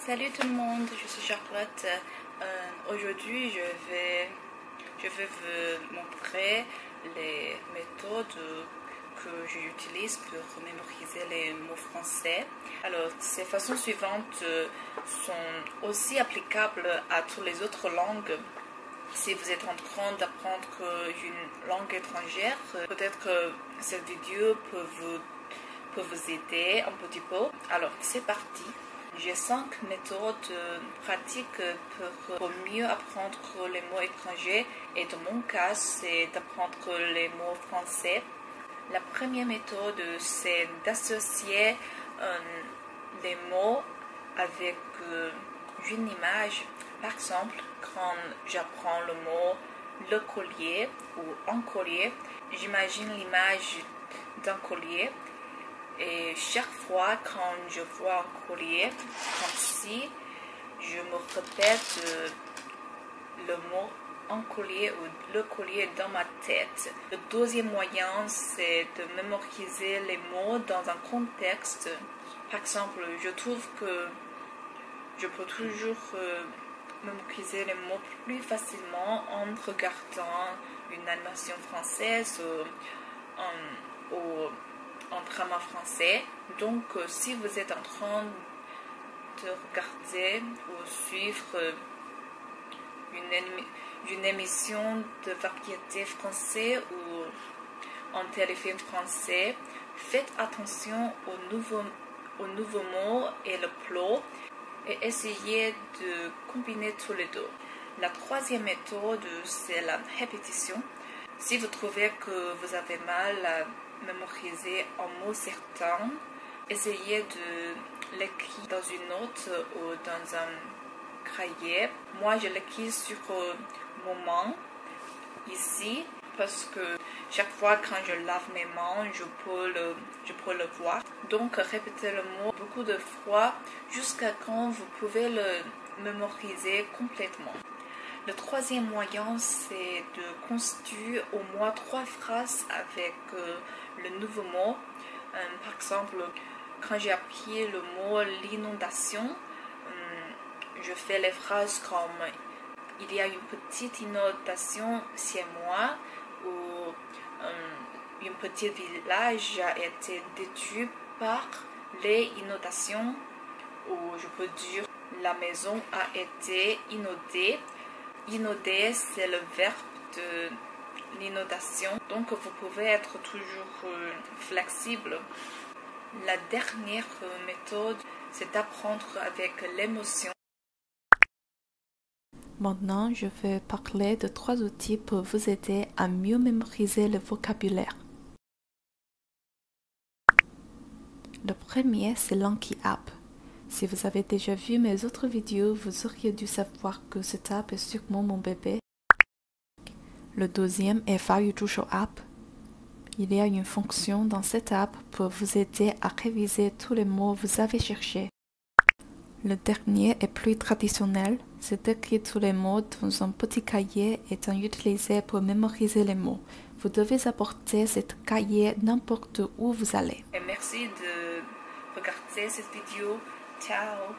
Salut tout le monde, je suis Charlotte. Aujourd'hui, je vais vous montrer les méthodes que j'utilise pour mémoriser les mots français. Alors, ces façons suivantes sont aussi applicables à toutes les autres langues. Si vous êtes en train d'apprendre une langue étrangère, peut-être que cette vidéo peut vous aider un petit peu. Alors, c'est parti. J'ai 5 méthodes pratiques pour mieux apprendre les mots étrangers et dans mon cas, c'est d'apprendre les mots français. La première méthode, c'est d'associer les mots avec une image. Par exemple, quand j'apprends le mot le collier ou un collier, j'imagine l'image d'un collier. Et chaque fois quand je vois un collier, comme si je me répète le mot un collier ou le collier dans ma tête. Le deuxième moyen, c'est de mémoriser les mots dans un contexte. Par exemple, je trouve que je peux toujours mémoriser les mots plus facilement en regardant une animation française ou un drama français. Donc, si vous êtes en train de regarder ou suivre une émission de variété français ou un téléfilm français, faites attention aux nouveaux mots et le plot et essayez de combiner tous les deux. La troisième méthode, c'est la répétition. Si vous trouvez que vous avez mal à mémoriser un mot certain, essayez de l'écrire dans une note ou dans un cahier. Moi, je l'écris sur mon main ici parce que chaque fois quand je lave mes mains, je peux le voir. Donc, répétez le mot beaucoup de fois jusqu'à quand vous pouvez le mémoriser complètement. Le troisième moyen, c'est de constituer au moins 3 phrases avec le nouveau mot. Par exemple, quand j'ai appris le mot l'inondation, je fais les phrases comme il y a une petite inondation chez moi ou un petit village a été détruit par les inondations, ou je peux dire la maison a été inondée. Inonder, c'est le verbe de l'inondation, donc vous pouvez être toujours flexible. La dernière méthode, c'est d'apprendre avec l'émotion. Maintenant, je vais parler de 3 outils pour vous aider à mieux mémoriser le vocabulaire. Le premier, c'est l'Anki App. Si vous avez déjà vu mes autres vidéos, vous auriez dû savoir que cette app est sûrement mon bébé. Le deuxième est Faryujusho App. Il y a une fonction dans cette app pour vous aider à réviser tous les mots que vous avez cherchés. Le dernier est plus traditionnel, c'est d'écrire tous les mots dans un petit cahier et d'en utiliser pour mémoriser les mots. Vous devez apporter cet cahier n'importe où vous allez. Et merci de regarder cette vidéo. Ciao!